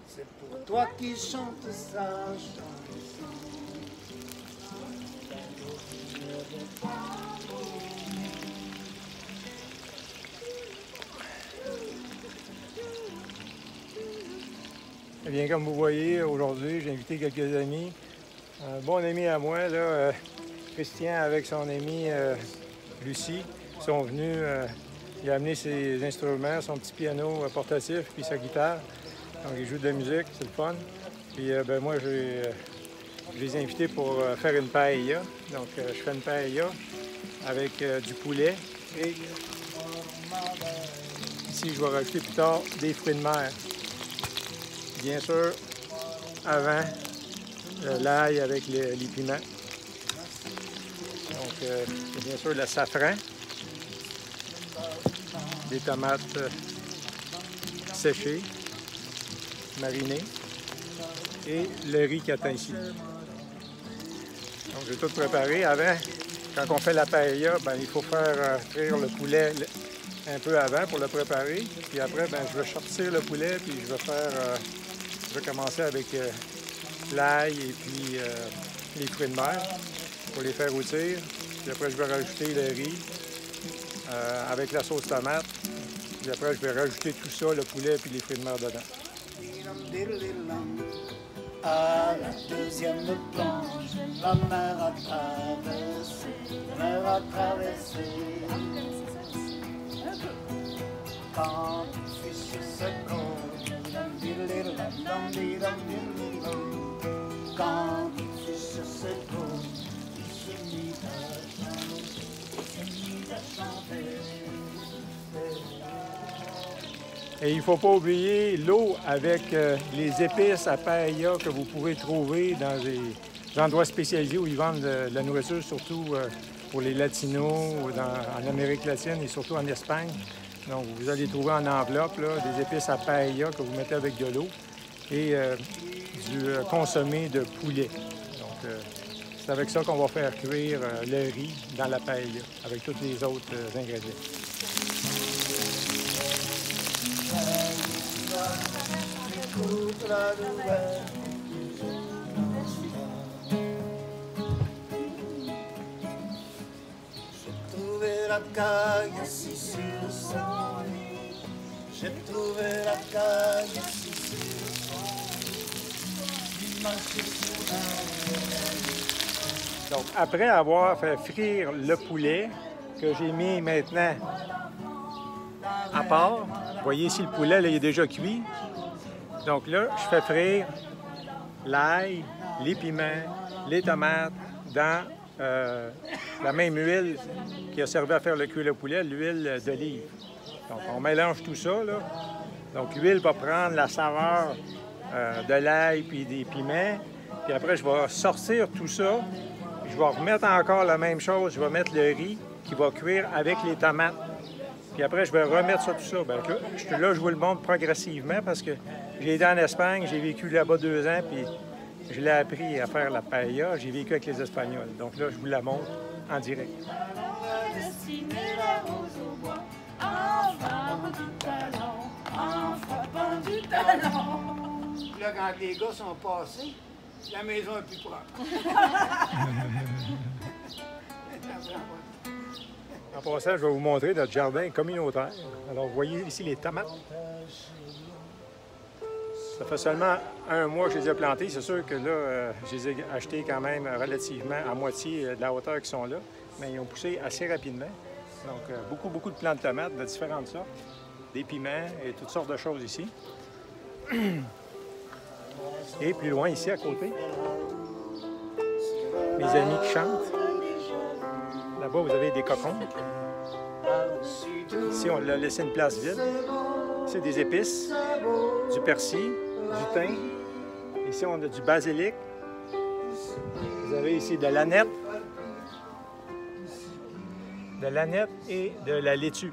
C'est pour toi qui chante sa chanson. Eh bien, comme vous voyez, aujourd'hui, j'ai invité quelques amis. Un bon ami à moi, là, Christian, avec son amie Lucie, sont venus. Il a amené ses instruments, son petit piano portatif, puis sa guitare. Donc, ils jouent de la musique, c'est le fun. Puis, ben, moi, je les ai invités pour faire une paella. Donc, je fais une paella avec du poulet. Et ici, je vais rajouter plus tard des fruits de mer. Bien sûr, avant, l'ail avec les piments. Donc, bien sûr, le safran, des tomates séchées, marinées, et le riz qui attend ici. Donc, j'ai tout préparé. Avant, quand on fait la paella, ben, il faut faire frire le poulet un peu avant pour le préparer. Puis après, ben, je vais sortir le poulet, puis je vais commencer avec l'ail et puis les fruits de mer pour les faire rôtir. Puis après, je vais rajouter le riz avec la sauce tomate. Puis après, je vais rajouter tout ça, le poulet et puis les fruits de mer dedans. À la deuxième planche, la mer a traversé, la mer a traversé. Quand il fut sur ce côte, quand il fut sur ce côte, il se mit à chanter. Et il ne faut pas oublier l'eau avec les épices à paella que vous pouvez trouver dans des endroits spécialisés où ils vendent de la nourriture, surtout pour les Latinos, en Amérique latine et surtout en Espagne. Donc, vous allez trouver en enveloppe là, des épices à paella que vous mettez avec de l'eau et du consommé de poulet. Donc, c'est avec ça qu'on va faire cuire le riz dans la paella, avec tous les autres ingrédients. J'ai trouvé la caille assise sur son lit. J'ai trouvé la caille assise sur son lit. Il marchait sur un. Donc, après avoir fait frire le poulet que j'ai mis maintenant à part, vous voyez ici le poulet, là, il est déjà cuit. Donc là, je fais frire l'ail, les piments, les tomates dans la même huile qui a servi à faire cuire le poulet, l'huile d'olive. Donc, on mélange tout ça, là. Donc, l'huile va prendre la saveur de l'ail puis des piments. Puis après, je vais sortir tout ça. Je vais remettre encore la même chose. Je vais mettre le riz qui va cuire avec les tomates. Puis après, je vais remettre ça, tout ça. Bien, là, je vous le montre progressivement parce que j'ai été en Espagne, j'ai vécu là-bas 2 ans, puis je l'ai appris à faire la paella. J'ai vécu avec les Espagnols. Donc là, je vous la montre en direct. Là, quand les gars sont passés, la maison est plus propre. En passant, je vais vous montrer notre jardin communautaire. Alors, vous voyez ici les tomates. Ça fait seulement 1 mois que je les ai plantées. C'est sûr que là, je les ai achetées quand même relativement à moitié de la hauteur qui sont là. Mais ils ont poussé assez rapidement. Donc, beaucoup de plantes de tomates de différentes sortes. Des piments et toutes sortes de choses ici. Et plus loin, ici, à côté, mes amis qui chantent. Là-bas, vous avez des cocons. Ici, on a laissé une place vide. C'est des épices, du persil, du thym. Ici, on a du basilic. Vous avez ici de l'aneth et de la laitue.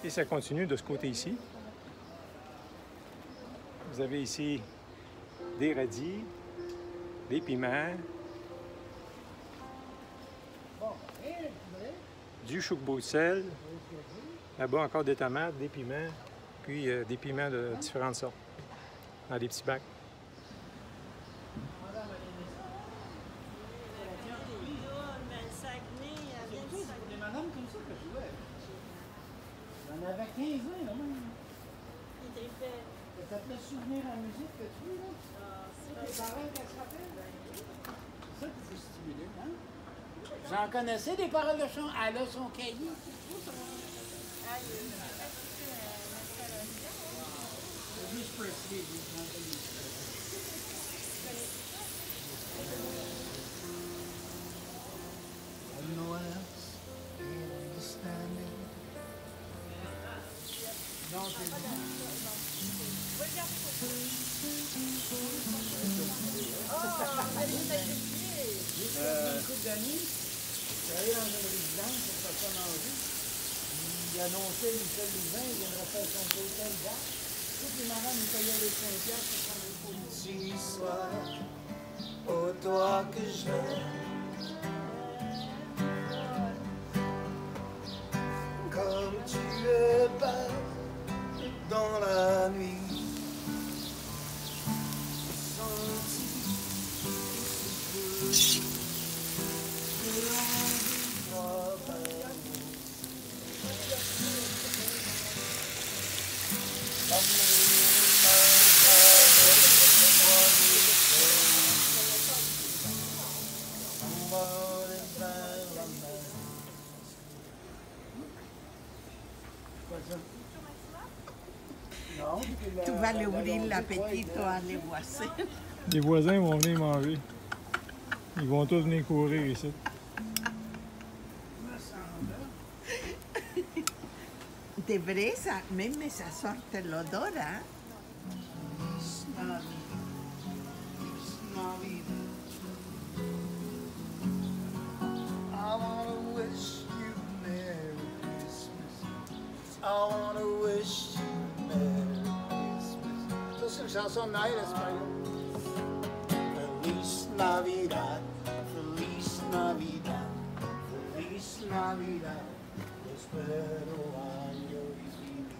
Et ça continue de ce côté ici. Vous avez ici des radis, des piments, du chou de Bruxelles, là-bas encore des tomates, des piments, puis des piments de différentes sortes, dans des petits bacs. Des madames comme ça que je jouais. J'en avais 15 ans, là même. Ça te fait souvenir à la musique que tu veux, là? Les paroles qu'elle se rappelle? C'est ça qu'il faut stimuler, hein? J'en connaissais des paroles de chant. Elle a son cahier. Elvis Presley, no one else understanding. Non, c'est bon. Une couple d'amis, j'allais dans une résidence pour faire ça manger. Il annonçait Michel Louvain, il viendrait faire son hôtel gars. Toutes les madames, ils payaient les 5 piastres pour prendre les pots. Petit soir, oh toi que j'aime, comme tu es belle dans la nuit, senti ce que l'envie toi belle. Tu vas lui ouvrir l'appétit, toi, les voisins. Les voisins vont venir manger. Ils vont tous venir courir ici. De vrai, ça, même ça sort l'odeur, hein? I wanna wish you Merry Christmas. I wanna wish you Merry Christmas. Ça, c'est une chanson de Noël espagnole. Feliz Navidad, Feliz Navidad, Feliz Navidad. Prospero año y felicidad.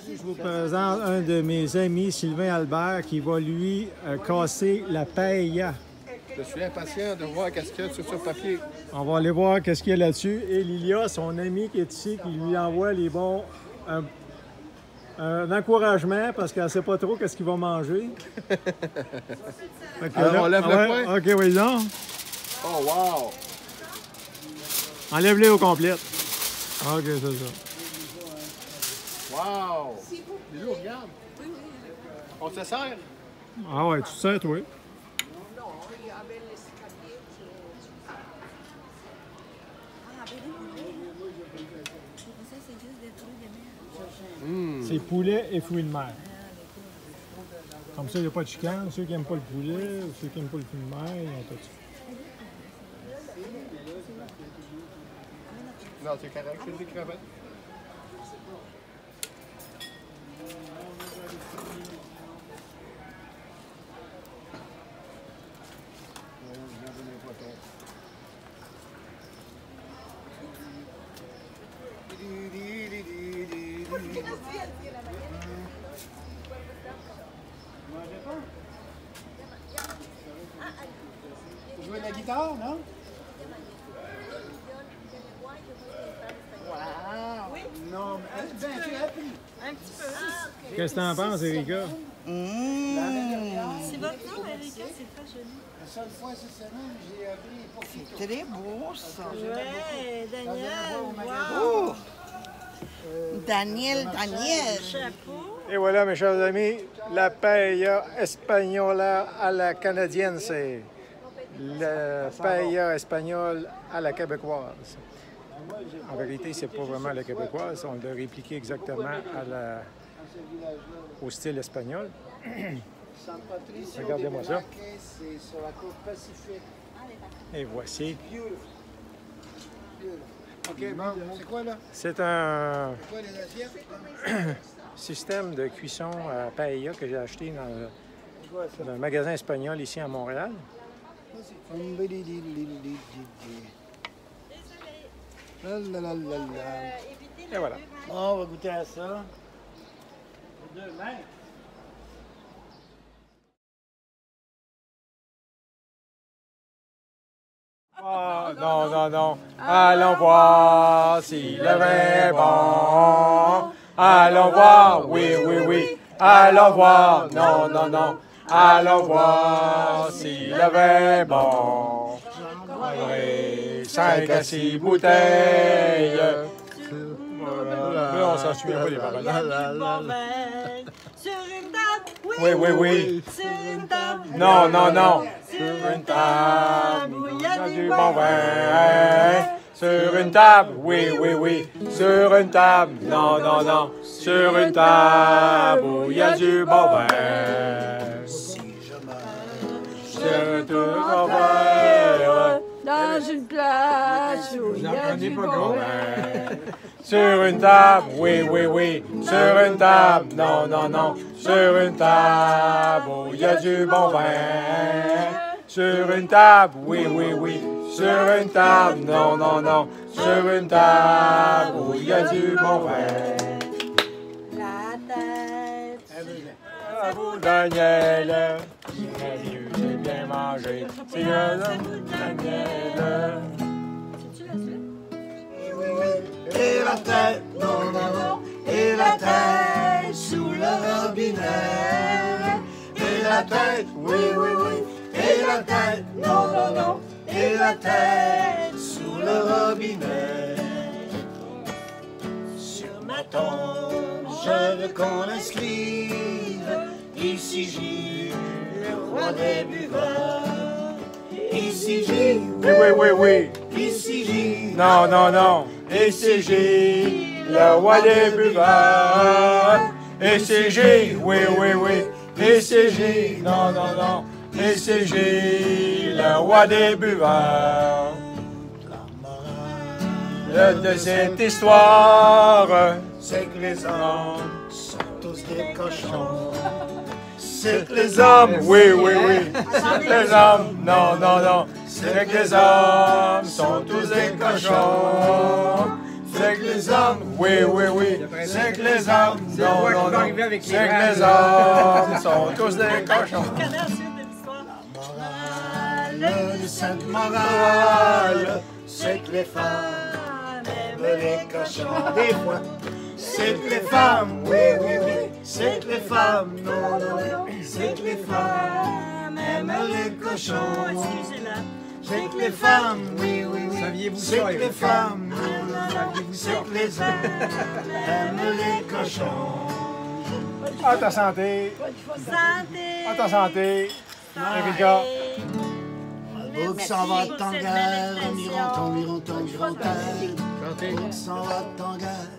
Je vous présente un de mes amis, Sylvain Albert, qui va lui casser la paella. Je suis impatient de voir qu'est-ce qu'il y a sur ce papier. On va aller voir qu'est-ce qu'il y a là-dessus. Et Lilia, son ami qui est ici, qui lui envoie les bons... un encouragement parce qu'elle ne sait pas trop qu'est-ce qu'il va manger. Alors, on lève le poing? OK, oui, donc. Oh, wow! Enlève-les au complet. OK, c'est ça. Wow! Lilou, regarde. On se sert? Ah ouais, tu sais, toi. C'est poulet et fruits de mer. Comme ça, il n'y a pas de chicane. Ceux qui n'aiment pas le poulet, ceux qui n'aiment pas le fruit de mer, ils ont tout ça. Non, c'est correct, c'est des crevettes. Vous jouez de la guitare, non? Wow! Non, mais ben, tu as appris. Qu'est-ce que tu en penses, Erika? C'est votre nom, Erika, c'est très joli. La seule fois cette semaine, j'ai appris pour Fito. Très beau, ça. Ouais, Daniel, Oh! wow! Daniel. Chapeau. Et voilà, mes chers amis, la paella espagnola à la canadienne, c'est la paella espagnole à la québécoise. En vérité, c'est pas vraiment la québécoise, on l'a répliqué exactement au style espagnol. San Patricio Regardez-moi ça. C'est sur la côte Pacifique. Et voici. OK, bon, c'est quoi, là? C'est un C'est quoi, les assiettes? système de cuisson à paella que j'ai acheté dans un magasin espagnol ici à Montréal. Et voilà. Bon, on va goûter à ça. Oh, non, non, non. Allons voir si le vin est bon. Allons voir, oui, oui, oui. Allons voir, non, non, non. Allons voir si le vin est bon. J'en 5 à 6 bouteilles. Là, on s'en souvient pas des paroles. Sur une table, oui, Oui, oui, oui. sur une table. Non, non, non. Sur une table, il y a du bon vin. Sur une table, oui, oui, oui. Sur une table, non, non, non. Sur une table où il y a du bon vin. Je te renverrai dans une place où il y a du bon vin. Sur une table, oui, oui, oui. Sur une table, non, non, non. Sur une table où il y a du bon vin. Sur une table, oui, oui, oui. Sur une table, non, non, non. Sur une table où il y a du bon vin. La tête. À vous, Daniel. J'ai bien mangé. C'est Daniel. C'est-tu la suite? Et la tête, non, non, non. Et la tête sous le robinet. Et la tête, oui, oui, oui. Et la tête, non, non, non. Et la tête sous le robinet. Sur ma tombe, je veux qu'on inscrive ici J, le roi des buveurs. Ici J, Oui, oui, oui, oui. ici J. Non, non, non. Et c'est J, le roi des buveurs. Et c'est J, oui, oui, oui. Et c'est J, non, non, non. Et c'est J, le roi des buveurs. De cette histoire, C'est que les hommes sont tous des cochons. C'est que les hommes, oui, oui, oui. C'est que les hommes, non, non, non. C'est que les hommes sont tous des cochons. C'est que les hommes, oui, oui, oui. C'est que les hommes, non, non, non. C'est que les hommes sont tous des cochons. Je connais la suite de l'histoire. morale de cette morale, c'est que les femmes aiment les cochons. Des fois, c'est que les femmes, oui, oui, oui, c'est que les femmes, non, non, non, c'est que les femmes aiment les cochons. Excusez-la. C'est que les femmes, oui, oui, oui, c'est que les femmes, non, non, non, c'est que les hommes aiment les cochons. À ta santé. Santé. À ta santé. Erika. L'autre s'en va en guerre, L'autre s'en va en guerre,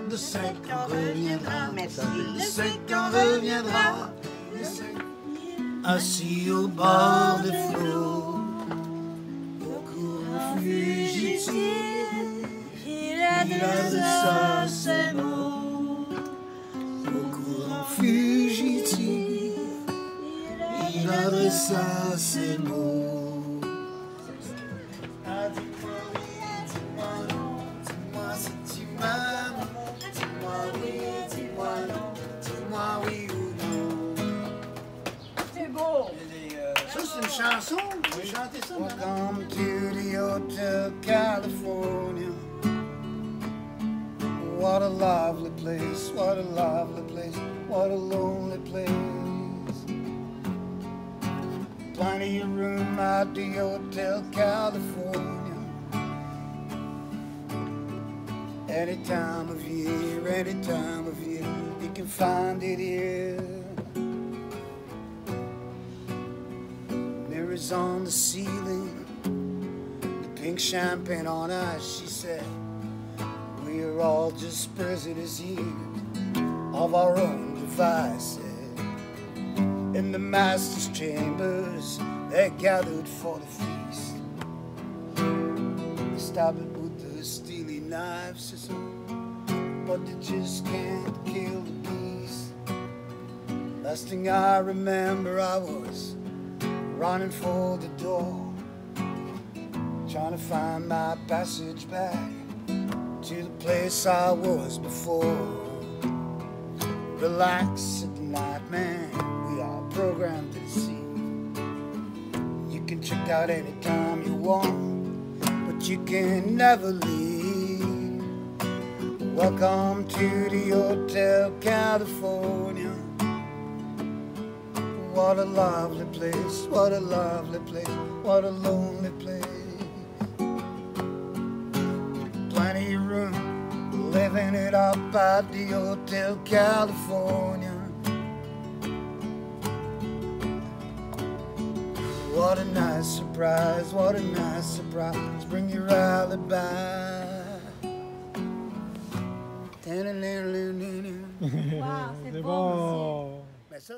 de ce qu'on reviendra. Merci. De ce qu'on reviendra. Assis au bord des flots, au courant fugitif, Il a de ça ses mots. au courant fugitif, il adressa ses mots. Ah, dis-moi oui, dis-moi non, dis-moi si tu m'aimes, dis-moi oui, dis-moi non, dis-moi oui ou non. C'est beau. Ça, c'est une chanson. Je vais chanter ça. Welcome to the Hotel California. What a lovely place, what a lovely place, what a lonely place. Plenty of room at the Hotel California. Any time of year, you can find it here. Mirrors on the ceiling, the pink champagne on ice, she said. We are all just prisoners here of our own devices. In the master's chambers, they're gathered for the feast. stab it with the steely knife, sister, but they just can't kill the beast. Last thing I remember, I was running for the door, trying to find my passage back to the place I was before. Relax at night, man, we are programmed to deceive. You can check out anytime you want, but you can never leave. Welcome to the Hotel California. What a lovely place, what a lovely place, what a lonely place. Plenty of room, living it up at the Hotel California. What a nice surprise, what a nice surprise. Bring your alibi. Wow, c'est bon. bon. Mais ça,